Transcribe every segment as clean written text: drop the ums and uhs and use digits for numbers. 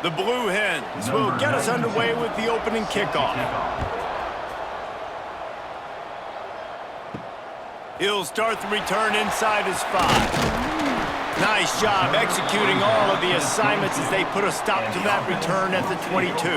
The Blue Hens will get us underway with the opening kickoff. He'll start the return inside his 5. Nice job executing all of the assignments as they put a stop to that return at the 22.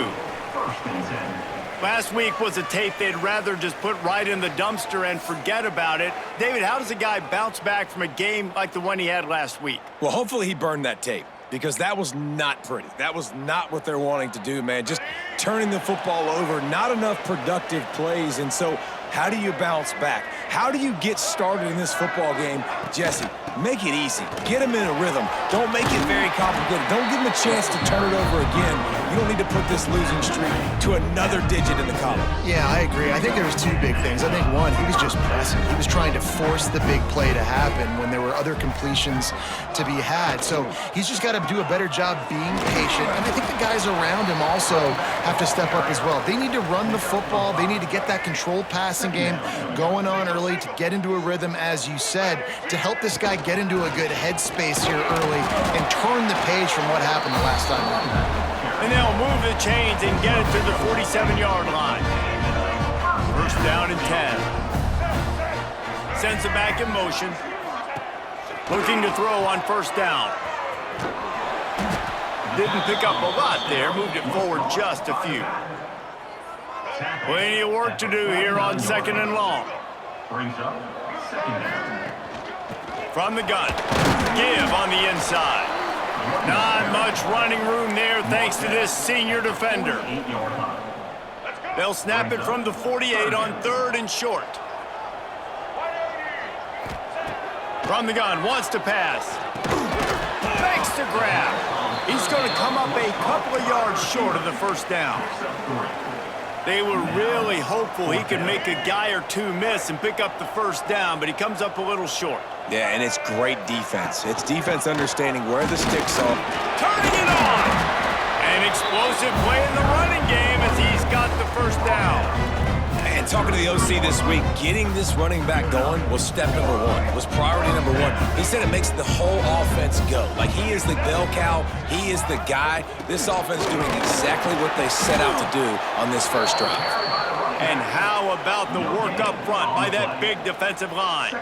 Last week was a tape they'd rather just put right in the dumpster and forget about it. David, how does a guy bounce back from a game like the one he had last week? Well, hopefully he burned that tape, because that was not pretty. That was not what they're wanting to do, man. Just turning the football over, not enough productive plays. And so how do you bounce back? How do you get started in this football game? Jesse, make it easy. Get him in a rhythm. Don't make it very complicated. Don't give him a chance to turn it over again. You don't need to put this losing streak to another digit in the column. Yeah, I agree. I think there was two big things. I think, one, he was just pressing. He was trying to force the big play to happen when there were other completions to be had. So he's just got to do a better job being patient. And I think the guys around him also have to step up as well. They need to run the football. They need to get that controlled passing game going on early to get into a rhythm, as you said, to help this guy get into a good headspace here early and turn the page from what happened the last time around. And they'll move the chains and get it to the 47-yard line. First down and 10. Sends it back in motion. Looking to throw on first down. Didn't pick up a lot there. Moved it forward just a few. Plenty of work to do here on second and long. From the gun. Give on the inside. Not much running room there thanks to this senior defender. They'll snap it from the 48 on third and short. From the gun, wants to pass. Makes the grab. He's going to come up a couple of yards short of the first down. They were really hopeful he could make a guy or two miss and pick up the first down, but he comes up a little short. Yeah, and it's great defense. It's defense understanding where the sticks are. Turning it on! An explosive play in the running game as he's got the first down. And talking to the OC this week, getting this running back going was step number one, was priority number one. He said it makes the whole offense go. Like, he is the bell cow, he is the guy. This offense is doing exactly what they set out to do on this first drive. And how about the work up front by that big defensive line?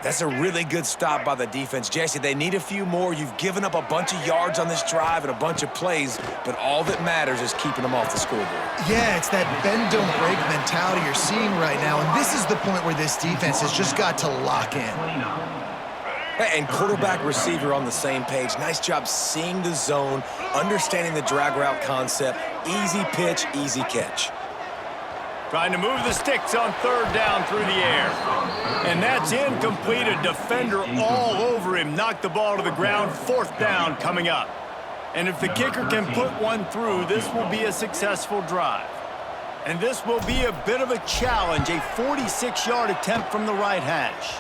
That's a really good stop by the defense. Jesse, they need a few more. You've given up a bunch of yards on this drive and a bunch of plays, but all that matters is keeping them off the scoreboard. Yeah, it's that bend, don't break mentality you're seeing right now, and this is the point where this defense has just got to lock in. And quarterback, receiver on the same page. Nice job seeing the zone, understanding the drag route concept. Easy pitch, easy catch. Trying to move the sticks on third down through the air. And that's incomplete. A defender all over him. Knocked the ball to the ground. Fourth down coming up. And if the kicker can put one through, this will be a successful drive. And this will be a bit of a challenge. A 46-yard attempt from the right hash.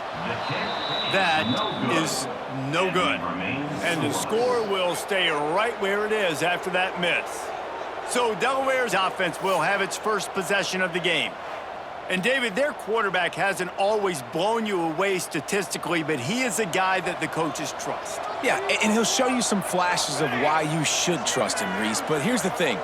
That is no good. And the score will stay right where it is after that miss. So Delaware's offense will have its first possession of the game. And David, their quarterback hasn't always blown you away statistically, but he is a guy that the coaches trust. Yeah, and he'll show you some flashes of why you should trust him, Reese. But here's the thing.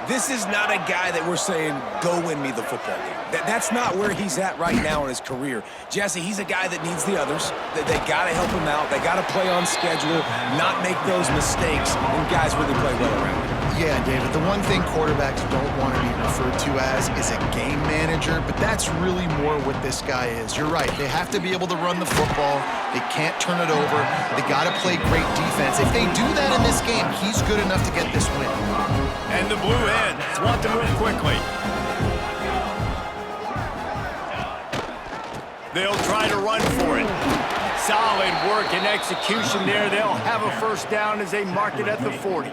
This is not a guy that we're saying, go win me the football game. That's not where he's at right now in his career. Jesse, he's a guy that needs the others. They got to help him out. They got to play on schedule, not make those mistakes, and guys really play well around him. Yeah, David, the one thing quarterbacks don't want to be referred to as is a game manager, but that's really more what this guy is. You're right. They have to be able to run the football. They can't turn it over. They got to play great defense. If they do that in this game, he's good enough to get this win. And the Blue Hens want to move quickly. They'll try to run for it. Solid work and execution there. They'll have a first down as they mark it at the 40.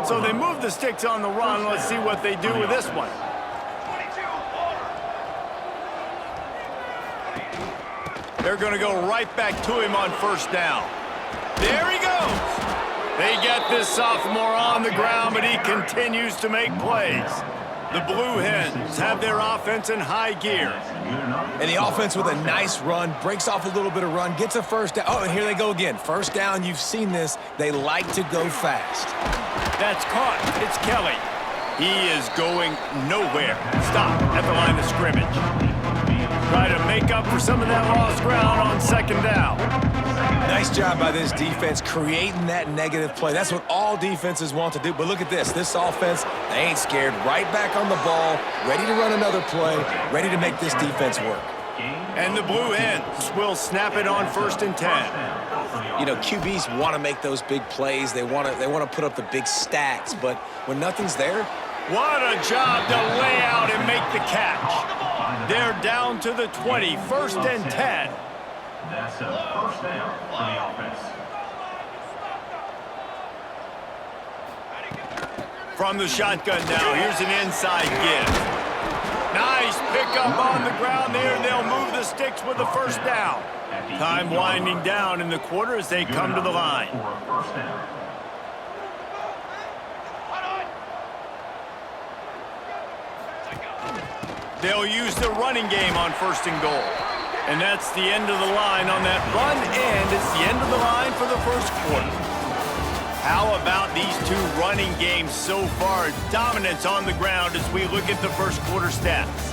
So they move the sticks on the run. Let's see what they do with this one. They're going to go right back to him on first down. There he goes. They get this sophomore on the ground, but he continues to make plays. The Blue Hens have their offense in high gear. And the offense with a nice run, breaks off a little bit of run, gets a first down. Oh, and here they go again. First down, you've seen this. They like to go fast. That's caught. It's Kelly. He is going nowhere. Stop at the line of scrimmage. Try to make up for some of that lost ground on second down. Nice job by this defense creating that negative play. That's what all defenses want to do. But look at this. This offense, they ain't scared. Right back on the ball, ready to run another play, ready to make this defense work. And the Blue Hens will snap it on 1st and 10. You know, QBs want to make those big plays. They want to put up the big stats. But when nothing's there, what a job to lay out and make the catch. They're down to the 20, 1st and 10. That's a first down for the offense. From the shotgun now, here's an inside give. Nice pickup on the ground there. They'll move the sticks with the first down. Time winding down in the quarter as they come to the line. They'll use the running game on 1st and goal. And that's the end of the line on that run, and it's the end of the line for the first quarter. How about these two running games so far? Dominance on the ground as we look at the first quarter stats.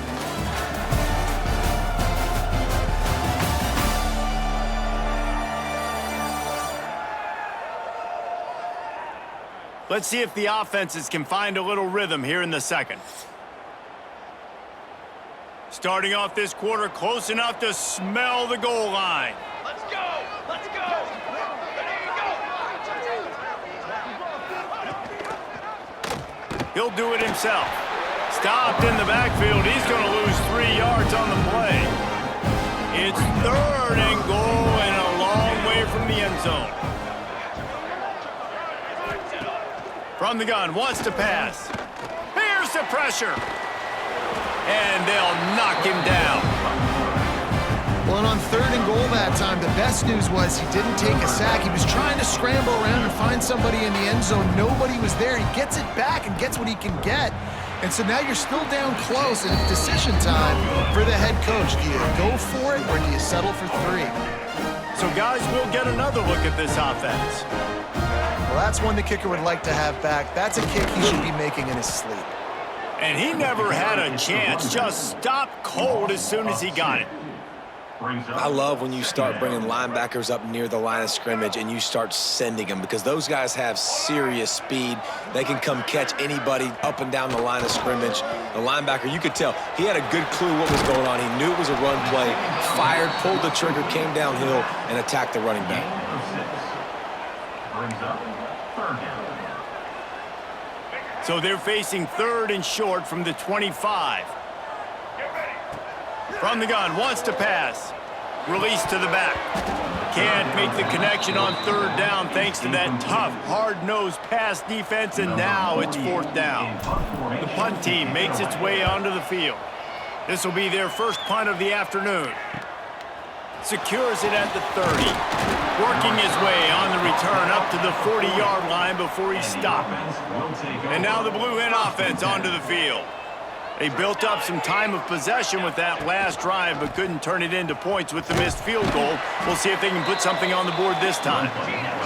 Let's see if the offenses can find a little rhythm here in the second. Starting off this quarter close enough to smell the goal line. Let's go! Let's go! There you go! He'll do it himself. Stopped in the backfield. He's going to lose 3 yards on the play. It's 3rd and goal and a long way from the end zone. From the gun, wants to pass. Here's the pressure. And they'll knock him down. Well, and on 3rd and goal that time, the best news was he didn't take a sack. He was trying to scramble around and find somebody in the end zone. Nobody was there. He gets it back and gets what he can get. And so now you're still down close, and it's decision time for the head coach. Do you go for it, or do you settle for 3? So, guys, we'll get another look at this offense. Well, that's one the kicker would like to have back. That's a kick he should be making in his sleep. And he never had a chance. Just stopped cold as soon as he got it. I love when you start bringing linebackers up near the line of scrimmage and you start sending them, because those guys have serious speed. They can come catch anybody up and down the line of scrimmage. The linebacker, you could tell, he had a good clue what was going on. He knew it was a run play, fired, pulled the trigger, came downhill, and attacked the running back. So they're facing 3rd and short from the 25. From the gun, wants to pass. Release to the back. Can't make the connection on 3rd down thanks to that tough, hard-nosed pass defense, and now it's 4th down. The punt team makes its way onto the field. This will be their first punt of the afternoon. Secures it at the 30. Working his way on the return up to the 40-yard line before he stopped. And now the Blue Hen offense onto the field. They built up some time of possession with that last drive, but couldn't turn it into points with the missed field goal. We'll see if they can put something on the board this time.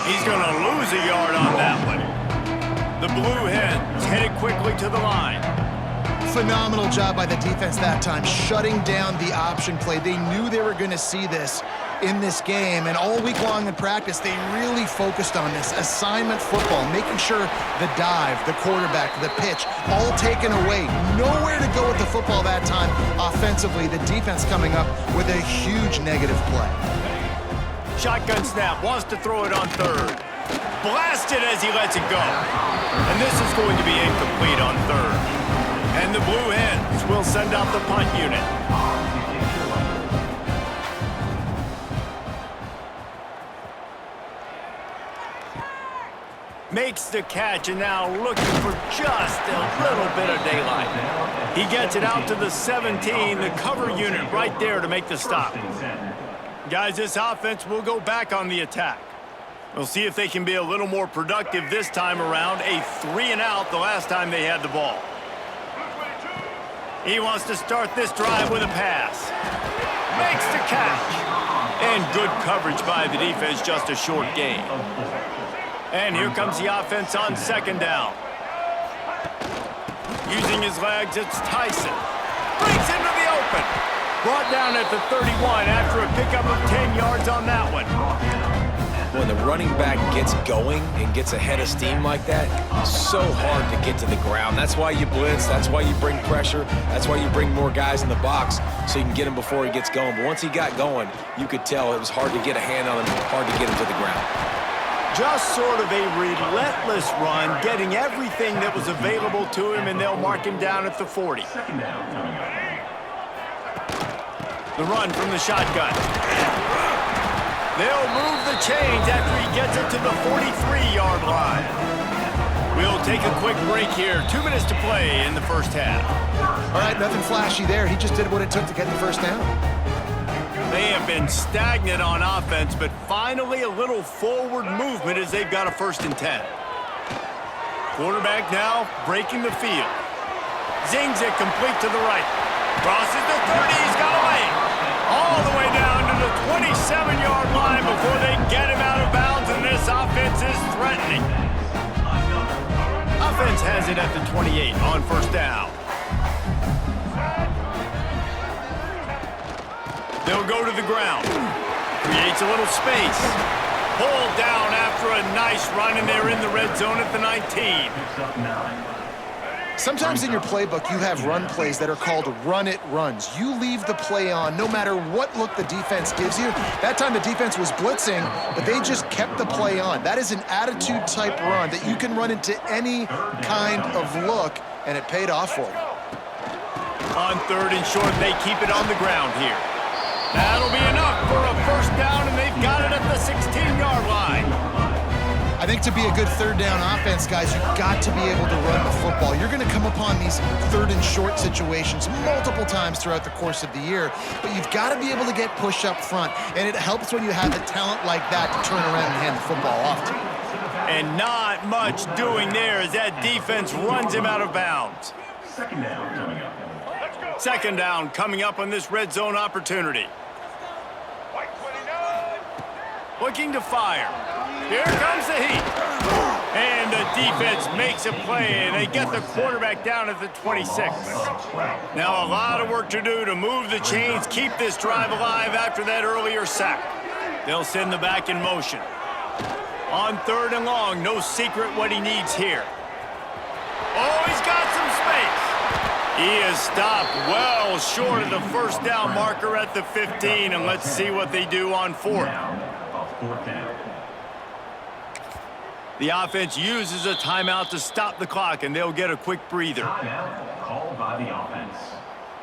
He's going to lose a yard on that one. The Blue Hens headed quickly to the line. Phenomenal job by the defense that time, shutting down the option play. They knew they were going to see this in this game, and all week long in practice, they really focused on this assignment football, making sure the dive, the quarterback, the pitch, all taken away. Nowhere to go with the football that time offensively. The defense coming up with a huge negative play. Shotgun snap, wants to throw it on 3rd. Blasted as he lets it go. And this is going to be incomplete on 3rd. And the Blue Hens will send out the punt unit. Makes the catch, and now looking for just a little bit of daylight. He gets it out to the 17, the cover unit right there to make the stop. Guys, this offense will go back on the attack. We'll see if they can be a little more productive this time around. A 3-and-out the last time they had the ball. He wants to start this drive with a pass. Makes the catch. And good coverage by the defense, just a short gain. And here comes the offense on second down. Using his legs, it's Tyson. Breaks into the open. Brought down at the 31 after a pickup of 10 yards on that one. When the running back gets going and gets ahead of steam like that, it's so hard to get to the ground. That's why you blitz. That's why you bring pressure. That's why you bring more guys in the box so you can get him before he gets going. But once he got going, you could tell it was hard to get a hand on him, hard to get him to the ground. Just sort of a relentless run, getting everything that was available to him, and they'll mark him down at the 40. The run from the shotgun. They'll move the chains after he gets it to the 43-yard line. We'll take a quick break here. 2 minutes to play in the first half. All right, nothing flashy there. He just did what it took to get the first down. They have been stagnant on offense, but finally a little forward movement as they've got a 1st and 10. Quarterback now breaking the field. Zings it complete to the right. Crosses the 30, he's got away. All the way down to the 27-yard line before they get him out of bounds, and this offense is threatening. Offense has it at the 28 on 1st down. They'll go to the ground. Creates a little space. Pulled down after a nice run, and they're in the red zone at the 19. Sometimes in your playbook, you have run plays that are called run-it runs. You leave the play on no matter what look the defense gives you. That time the defense was blitzing, but they just kept the play on. That is an attitude-type run that you can run into any kind of look, and it paid off for them. On 3rd and short, they keep it on the ground here. That'll be enough for a 1st down, and they've got it at the 16-yard line. I think to be a good 3rd down offense, guys, you've got to be able to run the football. You're going to come upon these 3rd and short situations multiple times throughout the course of the year, but you've got to be able to get push up front, and it helps when you have the talent like that to turn around and hand the football off to you. And not much doing there as that defense runs him out of bounds. 2nd down coming up. 2nd down coming up on this red zone opportunity. Looking to fire. Here comes the heat. And the defense makes a play, and they get the quarterback down at the 26. Now a lot of work to do to move the chains, keep this drive alive after that earlier sack. They'll send the back in motion. On 3rd and long, no secret what he needs here. Oh, he's got some space. He is stopped well short of the 1st down marker at the 15, and let's see what they do on 4th. The offense uses a timeout to stop the clock, and they'll get a quick breather. Timeout called by the offense.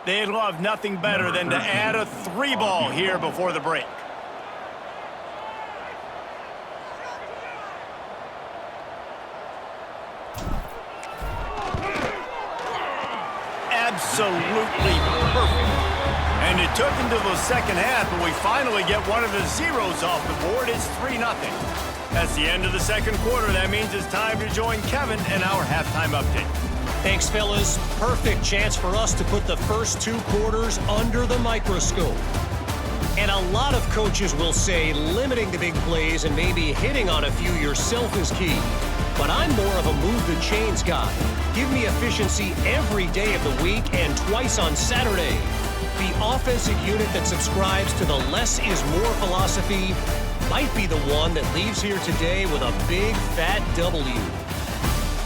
They'd love nothing better than to add a 3-ball here before the break. Absolutely perfect. And it took until the 2nd half, but we finally get one of the zeros off the board. It's 3-0. That's the end of the 2nd quarter. That means it's time to join Kevin in our halftime update. Thanks, fellas. Perfect chance for us to put the first 2 quarters under the microscope. And a lot of coaches will say limiting the big plays and maybe hitting on a few yourself is key. But I'm more of a move the chains guy. Give me efficiency every day of the week and twice on Saturday. The offensive unit that subscribes to the less is more philosophy might be the one that leaves here today with a big fat W.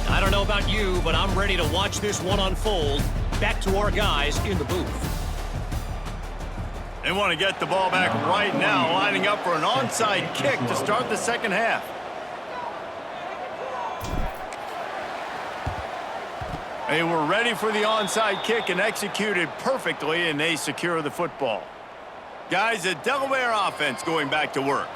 I don't know about you, but I'm ready to watch this one unfold. Back to our guys in the booth. They want to get the ball back right now, lining up for an onside kick to start the 2nd half. They were ready for the onside kick and executed perfectly, and they secure the football. Guys, the Delaware offense going back to work.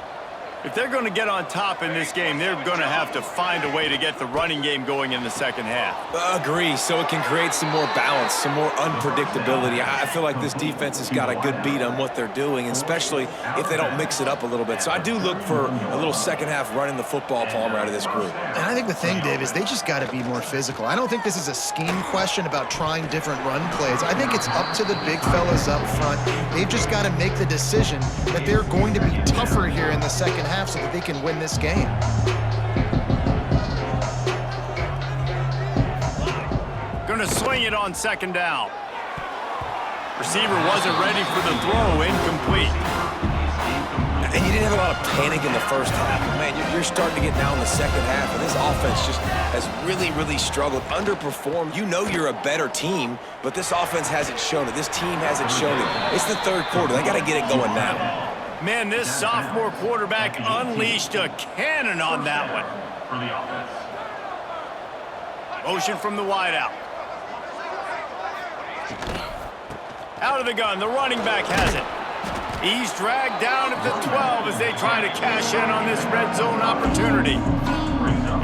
If they're going to get on top in this game, they're going to have to find a way to get the running game going in the second half. Agree, so it can create some more balance, some more unpredictability. I feel like this defense has got a good beat on what they're doing, especially if they don't mix it up a little bit. So I do look for a little second half running the football, Palmer, out of this group. And I think the thing, Dave, is they just got to be more physical. I don't think this is a scheme question about trying different run plays. I think it's up to the big fellas up front. They've just got to make the decision that they're going to be tougher here in the second half so that they can win this game. Going to swing it on second down. Receiver wasn't ready for the throw, incomplete. And you didn't have a lot of panic in the first half. Man, you're starting to get down in the second half, and this offense just has really, really struggled, underperformed. You know you're a better team, but this offense hasn't shown it. This team hasn't shown it. It's the third quarter. They got to get it going now. Man, this sophomore quarterback unleashed a cannon on that one. For the offense. Motion from the wideout. Out of the gun, the running back has it. He's dragged down at the 12 as they try to cash in on this red zone opportunity.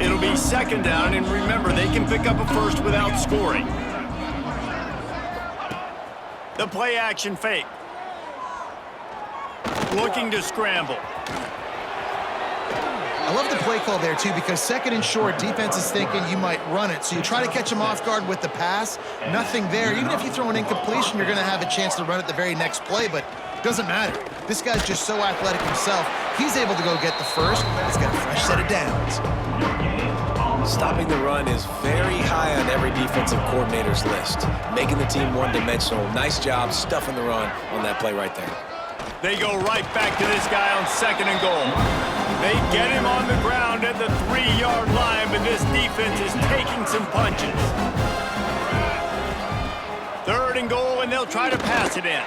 It'll be second down, and remember, they can pick up a first without scoring. The play action fake. Looking to scramble. I love the play call there, too, because second and short, defense is thinking you might run it. So you try to catch them off guard with the pass. Nothing there. Even if you throw an incompletion, you're going to have a chance to run it the very next play, but it doesn't matter. This guy's just so athletic himself. He's able to go get the first. He's got a fresh set of downs. Stopping the run is very high on every defensive coordinator's list. Making the team one-dimensional. Nice job stuffing the run on that play right there. They go right back to this guy on second and goal. They get him on the ground at the 3-yard line, but this defense is taking some punches. Third and goal, and they'll try to pass it in.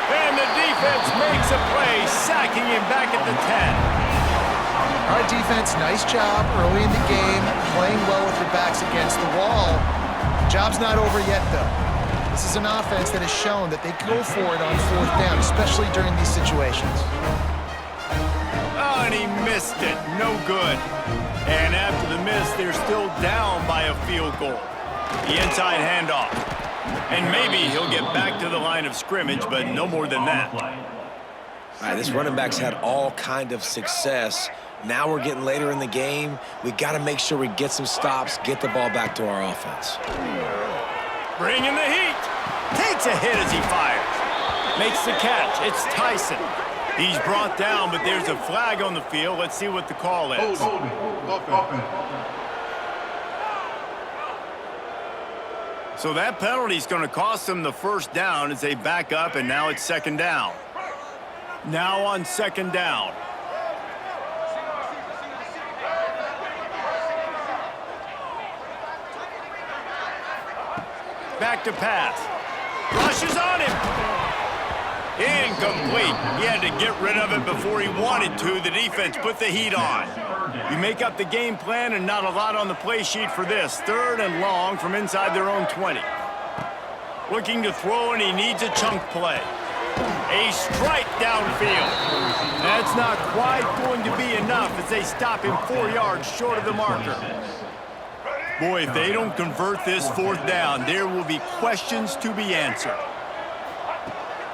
And the defense makes a play, sacking him back at the 10. Our defense, nice job early in the game, playing well with their backs against the wall. Job's not over yet, though. This is an offense that has shown that they can go for it on fourth down, especially during these situations. Oh, and he missed it. No good. And after the miss, they're still down by a field goal. The inside handoff. And maybe he'll get back to the line of scrimmage, but no more than that. All right, this running back's had all kind of success. Now we're getting later in the game. We got to make sure we get some stops, get the ball back to our offense. Bringing the heat. Takes a hit as he fires. Makes the catch. It's Tyson. He's brought down, but there's a flag on the field. Let's see what the call is. So that penalty is going to cost them the first down as they back up, and now it's second down. Now on second down. Back to pass. Rushes on him. Incomplete. He had to get rid of it before he wanted to. The defense put the heat on. You make up the game plan and not a lot on the play sheet for this. Third and long from inside their own 20. Looking to throw, and he needs a chunk play. A strike downfield. That's not quite going to be enough as they stop him 4 yards short of the marker. Boy, if they don't convert this fourth down, there will be questions to be answered.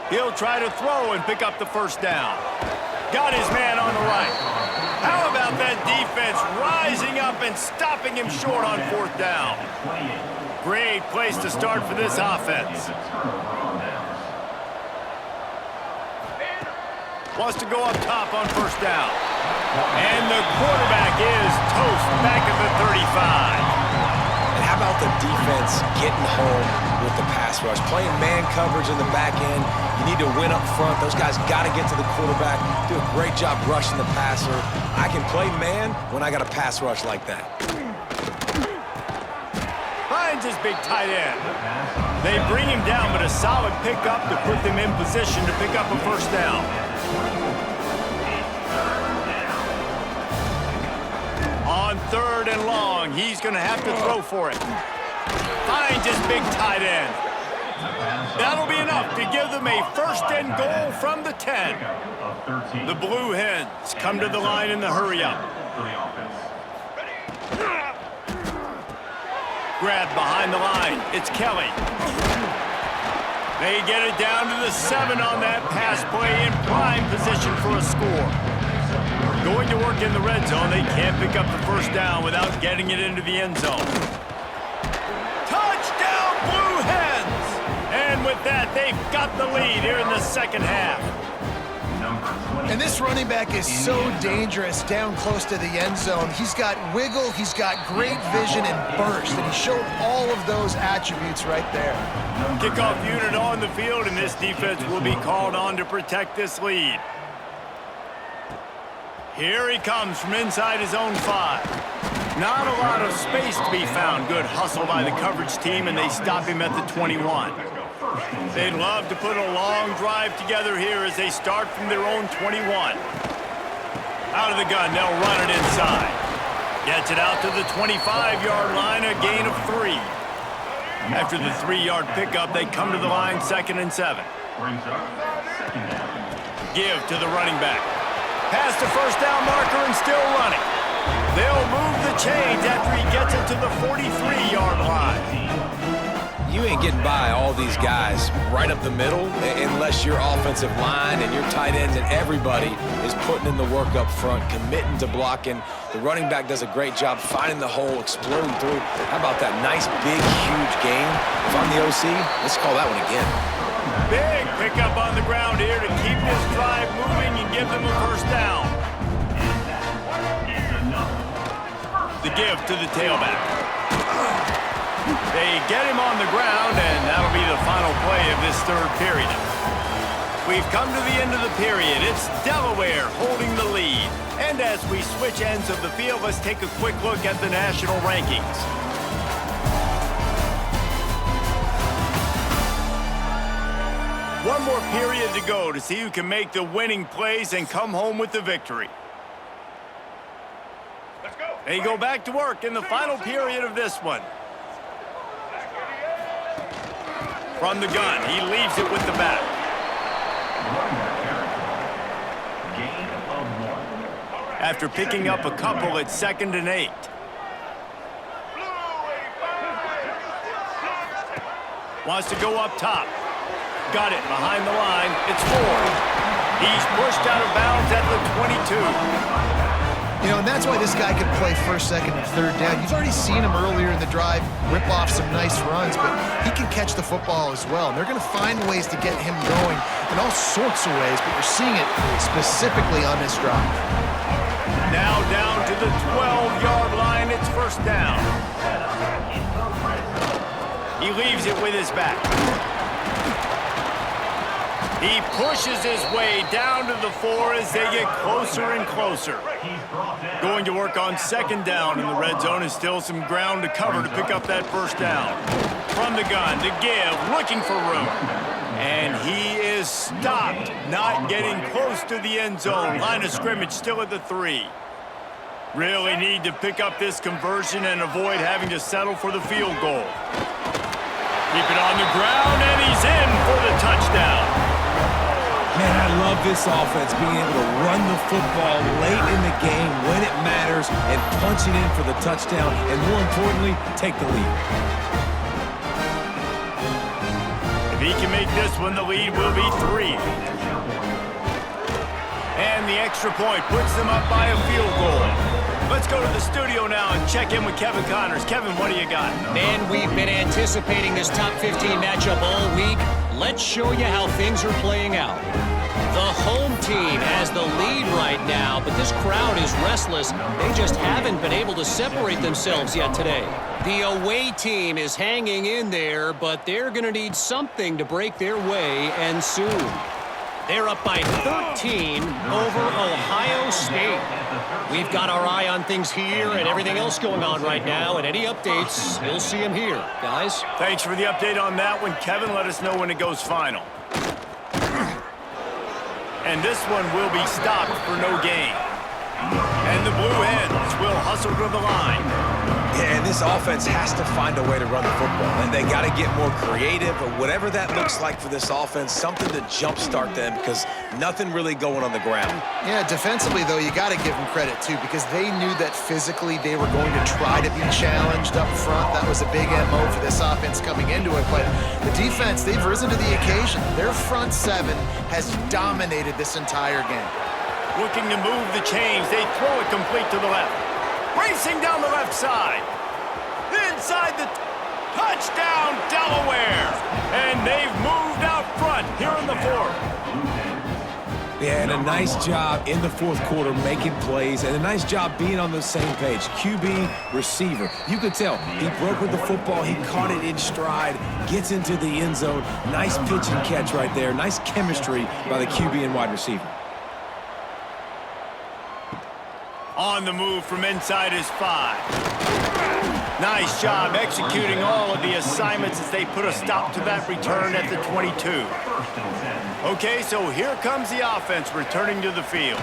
He'll try to throw and pick up the first down. Got his man on the right. How about that defense rising up and stopping him short on fourth down? Great place to start for this offense. Wants to go up top on first down. And the quarterback is toast back at the 35. And how about the defense getting home with the pass rush? Playing man coverage in the back end. You need to win up front. Those guys got to get to the quarterback. Do a great job rushing the passer. I can play man when I got a pass rush like that. Finds his big tight end. They bring him down, but a solid pickup to put them in position to pick up a first down. On third and long, he's going to have to throw for it. Finds his big tight end. That'll be enough to give them a first and goal from the 10. Of 13. The Blue Hens come to the line in the hurry-up. For the offense. Grab behind the line. It's Kelly. They get it down to the 7 on that pass play in prime position for a score. Going to work in the red zone, they can't pick up the first down without getting it into the end zone. Touchdown, Blue Hens! And with that, they've got the lead here in the second half. And this running back is so dangerous down close to the end zone. He's got wiggle, he's got great vision and burst, and he showed all of those attributes right there. Kickoff unit on the field, and this defense will be called on to protect this lead. Here he comes from inside his own 5. Not a lot of space to be found. Good hustle by the coverage team, and they stop him at the 21. They'd love to put a long drive together here as they start from their own 21. Out of the gun, they'll run it inside. Gets it out to the 25-yard line, a gain of 3. After the 3-yard pickup, they come to the line 2nd and 7. Brings up second down. Give to the running back. Past the first down marker and still running. They'll move the chains after he gets it to the 43-yard line. You ain't getting by all these guys right up the middle unless your offensive line and your tight ends and everybody is putting in the work up front, committing to blocking. The running back does a great job finding the hole, exploding through. How about that nice, big, huge gain? If I'm the OC, let's call that one again. Big pickup on the ground here to keep this drive moving and give them a first down. The give to the tailback. They get him on the ground, and that'll be the final play of this third period. We've come to the end of the period. It's Delaware holding the lead. And as we switch ends of the field, let's take a quick look at the national rankings. One more period to go to see who can make the winning plays and come home with the victory. They go back to work in the final period of this one. From the gun, he leaves it with the back. Gain of 1. After picking up a couple at 2nd and 8. Wants to go up top. Got it behind the line. It's 4. He's pushed out of bounds at the 22. You know, and that's why this guy can play first, second, and third down. You've already seen him earlier in the drive rip off some nice runs, but he can catch the football as well. And they're going to find ways to get him going in all sorts of ways, but you're seeing it specifically on this drive. Now down to the 12-yard line. It's first down. He leaves it with his back. He pushes his way down to the 4 as they get closer and closer. Going to work on 2nd down in the red zone is still some ground to cover to pick up that first down. From the gun to give, looking for room. And he is stopped, not getting close to the end zone. Line of scrimmage still at the 3. Really need to pick up this conversion and avoid having to settle for the field goal. Keep it on the ground, and he's in for the touchdown. Man, I love this offense, being able to run the football late in the game when it matters and punching in for the touchdown, and more importantly, take the lead. If he can make this one, the lead will be 3. And the extra point puts them up by a field goal. Let's go to the studio now and check in with Kevin Connors. Kevin, what do you got? Man, we've been anticipating this top 15 matchup all week. Let's show you how things are playing out. The home team has the lead right now, but this crowd is restless. They just haven't been able to separate themselves yet today. The away team is hanging in there, but they're going to need something to break their way, and soon. They're up by 13 over Ohio State. We've got our eye on things here and everything else going on right now, and any updates, you'll see them here. Guys? Thanks for the update on that one, Kevin. Let us know when it goes final. And this one will be stopped for no gain. And the Blue Hens will hustle to the line. And this offense has to find a way to run the football. And they got to get more creative, or whatever that looks like for this offense, something to jumpstart them, because nothing really going on the ground. Yeah, defensively, though, you got to give them credit, too, because they knew that physically they were going to try to be challenged up front. That was a big MO for this offense coming into it. But the defense, they've risen to the occasion. Their front seven has dominated this entire game. Looking to move the chains. They throw it complete to the left. Racing down the left side. Inside the touchdown, Delaware. And they've moved out front here in the fourth. Yeah, and a nice job in the fourth quarter making plays, and a nice job being on the same page. QB, receiver. You could tell he broke with the football. He caught it in stride, gets into the end zone. Nice pitch and catch right there. Nice chemistry by the QB and wide receiver. On the move from inside his 5. Nice job executing all of the assignments as they put a stop to that return at the 22. Okay, so here comes the offense returning to the field.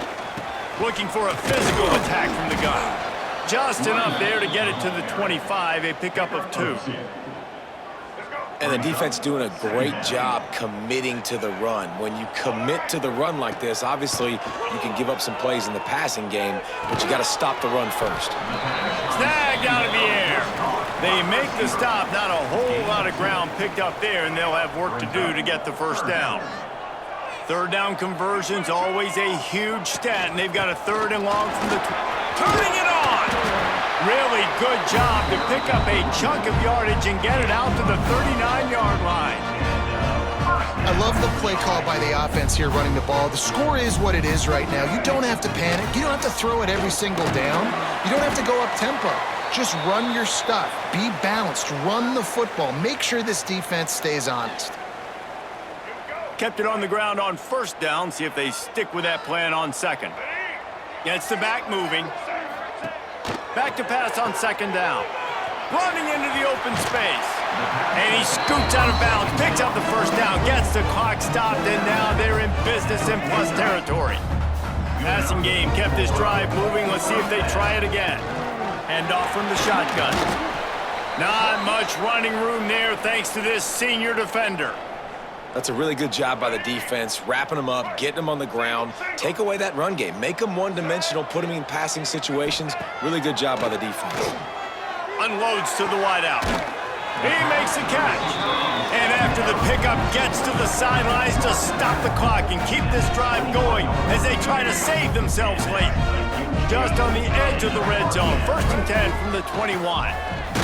Looking for a physical attack from the gun. Just enough there to get it to the 25, a pickup of 2. And the defense doing a great job committing to the run. When you commit to the run like this, obviously you can give up some plays in the passing game, but you got to stop the run first. Snagged out of the air. They make the stop. Not a whole lot of ground picked up there, and they'll have work to do to get the first down. Third down conversion's always a huge stat, and they've got a 3rd and long from the... Turning it on! Really good job to pick up a chunk of yardage and get it out to the 39-yard line. I love the play call by the offense here running the ball. The score is what it is right now. You don't have to panic. You don't have to throw it every single down. You don't have to go up tempo. Just run your stuff. Be balanced. Run the football. Make sure this defense stays honest. Kept it on the ground on 1st down. See if they stick with that plan on 2nd. Gets the back moving. Back to pass on 2nd down. Running into the open space. And he scoots out of bounds, picks up the 1st down, gets the clock stopped, and now they're in business in plus territory. Passing game kept this drive moving. Let's see if they try it again. Hand off from the shotgun. Not much running room there thanks to this senior defender. That's a really good job by the defense, wrapping them up, getting them on the ground. Take away that run game. Make them one-dimensional, put them in passing situations. Really good job by the defense. Unloads to the wideout. He makes the catch. And after the pickup, gets to the sidelines to stop the clock and keep this drive going as they try to save themselves late. Just on the edge of the red zone. 1st and 10 from the 21.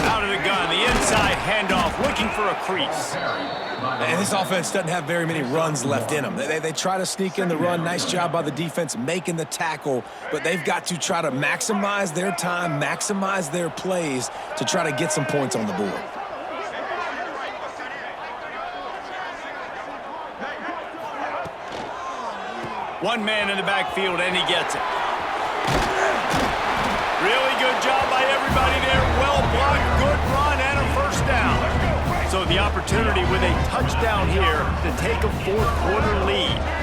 Out of the gun, the inside handoff, looking for a crease. And this offense doesn't have very many runs left in them. They try to sneak in the run. Nice job by the defense making the tackle, but they've got to try to maximize their time, maximize their plays to try to get some points on the board. One man in the backfield, and he gets it. Really good job by everybody there. Well blocked, good run, and a 1st down. So the opportunity with a touchdown here to take a 4th quarter lead.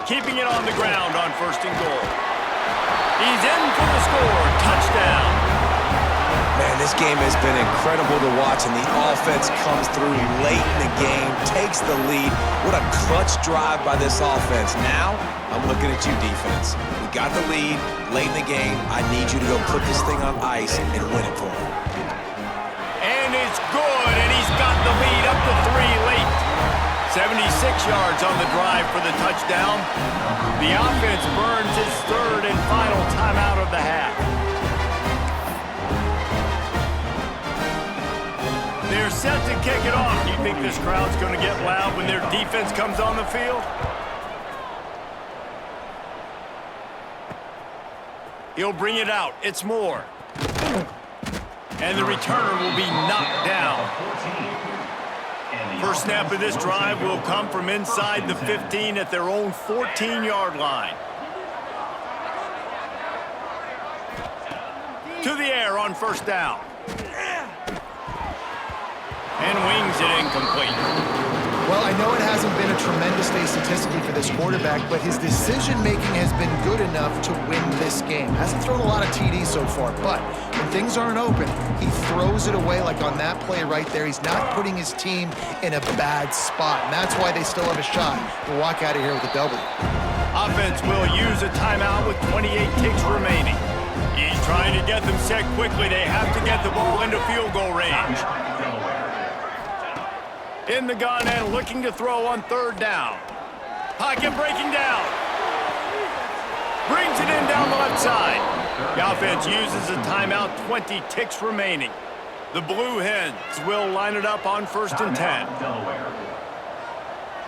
Keeping it on the ground on 1st and goal. He's in for the score. Touchdown. Man, this game has been incredible to watch, and the offense comes through late in the game, takes the lead. What a clutch drive by this offense. Now, I'm looking at you, defense. We got the lead late in the game. I need you to go put this thing on ice and win it for me. And it's good, and he's got the lead up to 3 late. 76 yards on the drive for the touchdown. The offense burns its 3rd and final timeout of the half. They're set to kick it off. Do you think this crowd's going to get loud when their defense comes on the field? He'll bring it out. It's more. And the returner will be knocked down. First snap of this drive will come from inside the 15 at their own 14-yard line. To the air on first down. And wings it incomplete. Well, I know it hasn't been a tremendous day statistically for this quarterback, but his decision-making has been good enough to win this game. Hasn't thrown a lot of TDs so far, but when things aren't open, he throws it away like on that play right there. He's not putting his team in a bad spot, and that's why they still have a shot to walk out of here with a W. Offense will use a timeout with 28 ticks remaining. He's trying to get them set quickly. They have to get the ball into field goal range. In the gun and looking to throw on third down. Pocket breaking down. Brings it in down the left side. The offense uses a timeout, 20 ticks remaining. The Blue Hens will line it up on 1st and 10. Delaware.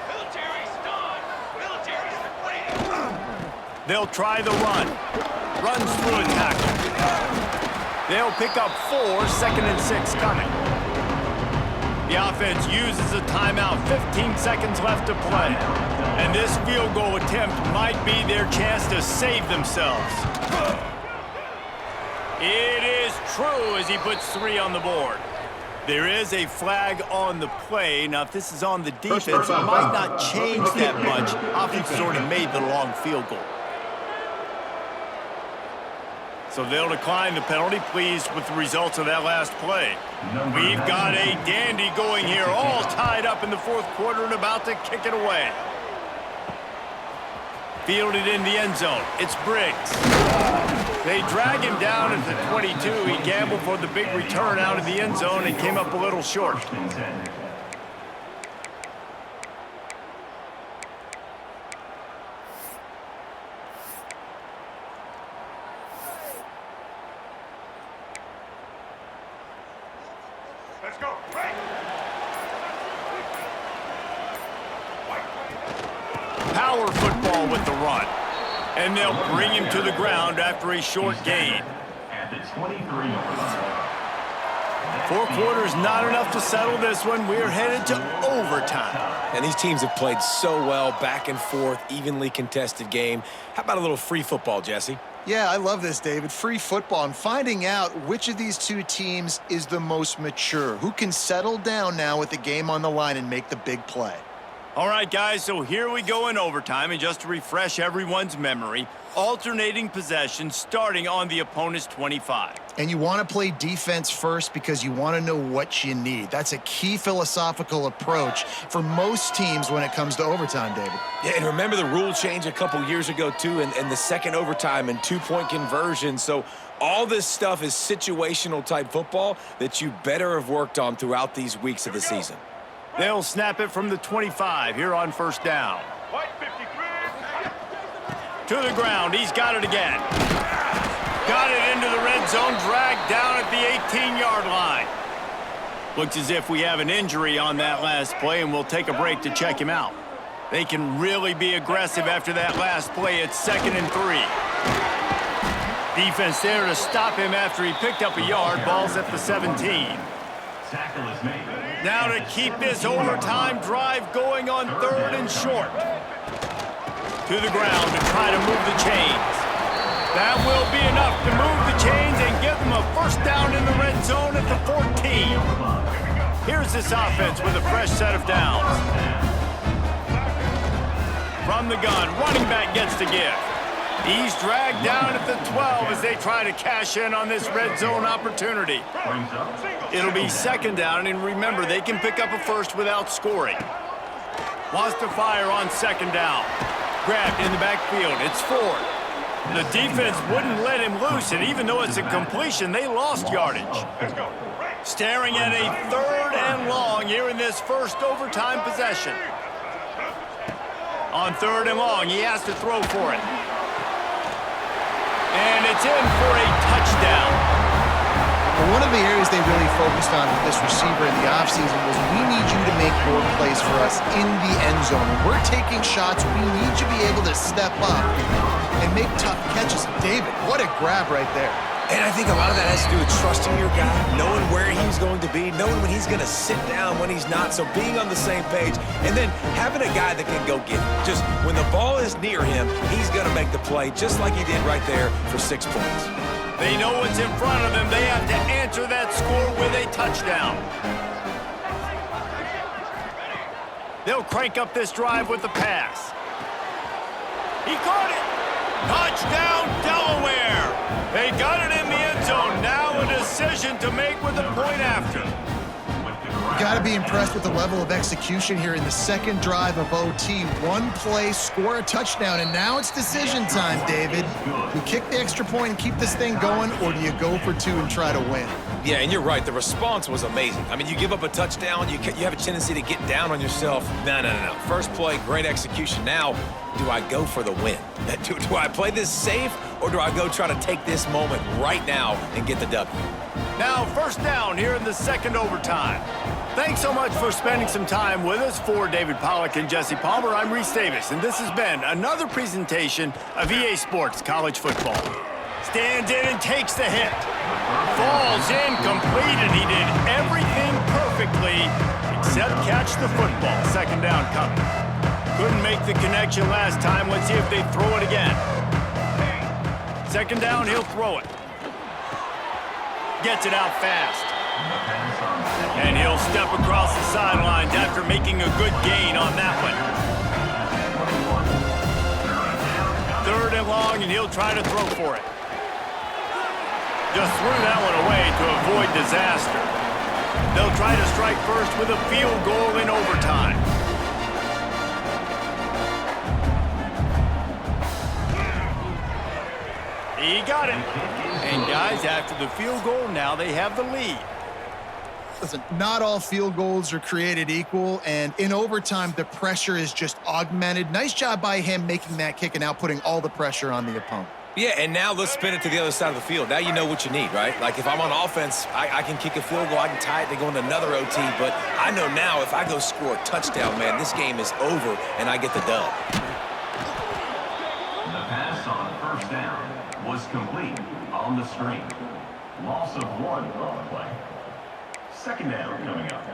Military's done. Military's ready. They'll try the run. Runs through a tackle. They'll pick up 4, 2nd and 6 coming. The offense uses a timeout, 15 seconds left to play. And this field goal attempt might be their chance to save themselves. It is true as he puts 3 on the board. There is a flag on the play. Now, if this is on the defense, it might not change that much. Offense has already made the long field goal. So they'll decline the penalty, pleased with the results of that last play. We've got a dandy going here, all tied up in the 4th quarter and about to kick it away. Fielded in the end zone. It's Briggs. They drag him down at the 22. He gambled for the big return out of the end zone and came up a little short. Let's go. Right. Power football with the run. And they'll bring him to the ground after a short gain. At the 23-yard line. 4 quarters not enough to settle this one. We're headed to overtime. And these teams have played so well, back and forth, evenly contested game. How about a little free football, Jesse? Yeah, I love this, David. Free football and finding out which of these two teams is the most mature, who can settle down now with the game on the line and make the big play. All right, guys, so here we go in overtime, and just to refresh everyone's memory, alternating possession starting on the opponent's 25. And you want to play defense first because you want to know what you need. That's a key philosophical approach for most teams when it comes to overtime, David. Yeah, and remember the rule change a couple years ago, too, and the second overtime and 2-point conversion. So all this stuff is situational type football that you better have worked on throughout these weeks of the season. They'll snap it from the 25 here on first down. White 53. To the ground. He's got it again. Got it into the red zone, dragged down at the 18-yard line. Looks as if we have an injury on that last play, and we'll take a break to check him out. They can really be aggressive after that last play. It's 2nd and 3. Defense there to stop him after he picked up a yard. Ball's at the 17. Tackle is made. Now to keep this overtime drive going on 3rd and short. To the ground to try to move the chains. That will be enough to move the chains and give them a first down in the red zone at the 14. Here's this offense with a fresh set of downs. From the gun, running back gets the gift. He's dragged down at the 12 as they try to cash in on this red zone opportunity. Brings up. It'll be 2nd down, and remember, they can pick up a first without scoring. Wants to fire on 2nd down. Grabbed in the backfield. It's 4th. The defense wouldn't let him loose, and even though it's a completion, they lost yardage. Let's go. Staring at a 3rd and long here in this first overtime possession. On 3rd and long, he has to throw for it. And it's in for a touchdown. Well, one of the areas they really focused on with this receiver in the offseason was we need you to make more plays for us in the end zone. When we're taking shots, we need you to be able to step up and make tough catches. David, what a grab right there. And I think a lot of that has to do with trusting your guy, knowing where he's going to be, knowing when he's going to sit down, when he's not, so being on the same page, and then having a guy that can go get it. Just when the ball is near him, he's going to make the play just like he did right there for 6 points. They know what's in front of them. They have to answer that score with a touchdown. They'll crank up this drive with the pass. He caught it. Touchdown, Delaware. They got it in the end zone. Now a decision to make with a point after. Got to be impressed with the level of execution here in the second drive of OT. One play, score a touchdown, and now it's decision time, David. You kick the extra point and keep this thing going, or do you go for two and try to win? Yeah, and you're right. The response was amazing. I mean, you give up a touchdown, you have a tendency to get down on yourself. No. First play, great execution. Now, do I go for the win? Do I play this safe, or do I go try to take this moment right now and get the W? Now, first down here in the second overtime. Thanks so much for spending some time with us. For David Pollack and Jesse Palmer, I'm Reese Davis, and this has been another presentation of EA Sports College Football. Stands in and takes the hit. Falls incomplete, and he did everything perfectly except catch the football. Second down coming. Couldn't make the connection last time. Let's see if they throw it again. Second down, he'll throw it. Gets it out fast. And he'll step across the sidelines after making a good gain on that one. Third and long, and he'll try to throw for it. Just threw that one away to avoid disaster. They'll try to strike first with a field goal in overtime. He got it. And guys, after the field goal, now they have the lead. Listen, not all field goals are created equal, and in overtime, the pressure is just augmented. Nice job by him making that kick and now putting all the pressure on the opponent. Yeah, and now let's spin it to the other side of the field. Now you know what you need, right? Like if I'm on offense, I can kick a field goal, I can tie it to go into another OT, but I know now if I go score a touchdown, man, this game is over, and I get the dub. The pass on first down was complete on the screen. Loss of 1 on the play. Second down coming up.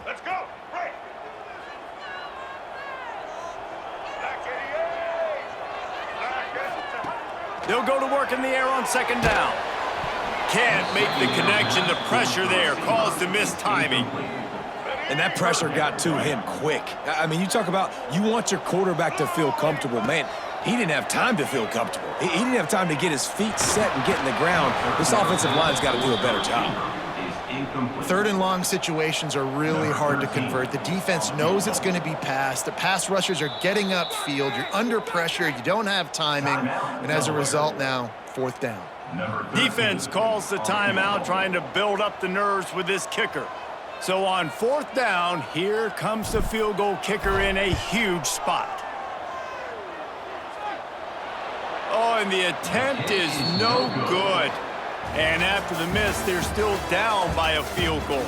Let's go. Right. Back 88. They'll go to work in the air on second down. Can't make the connection. The pressure there caused the missed timing. And that pressure got to him quick. I mean, you talk about you want your quarterback to feel comfortable. Man, he didn't have time to feel comfortable. He didn't have time to get his feet set and get in the ground. This offensive line's got to do a better job. Third and long situations are really hard to convert. The defense knows it's going to be passed. The pass rushers are getting upfield. You're under pressure. You don't have timing. And as a result now, fourth down. Defense calls the timeout, trying to build up the nerves with this kicker. So on fourth down, here comes the field goal kicker in a huge spot. Oh, and the attempt is no good. And after the miss, they're still down by a field goal.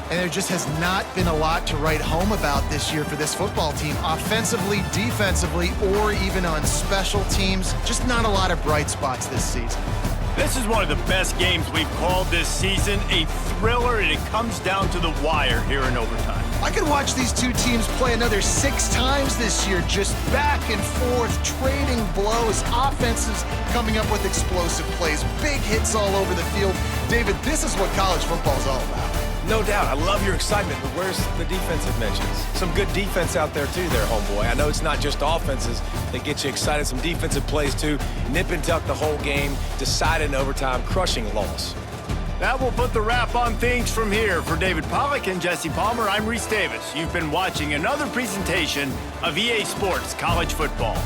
And there just has not been a lot to write home about this year for this football team, offensively, defensively, or even on special teams. Just not a lot of bright spots this season. This is one of the best games we've called this season, a thriller, and it comes down to the wire here in overtime. I could watch these two teams play another 6 times this year, just back and forth, trading blows, offenses coming up with explosive plays, big hits all over the field. David, this is what college football is all about. No doubt. I love your excitement, but where's the defensive mentions? Some good defense out there, too, there, homeboy. I know it's not just offenses that get you excited. Some defensive plays, too. Nip and tuck the whole game, decided in overtime, crushing loss. That will put the wrap on things from here. For David Pollack and Jesse Palmer, I'm Reese Davis. You've been watching another presentation of EA Sports College Football.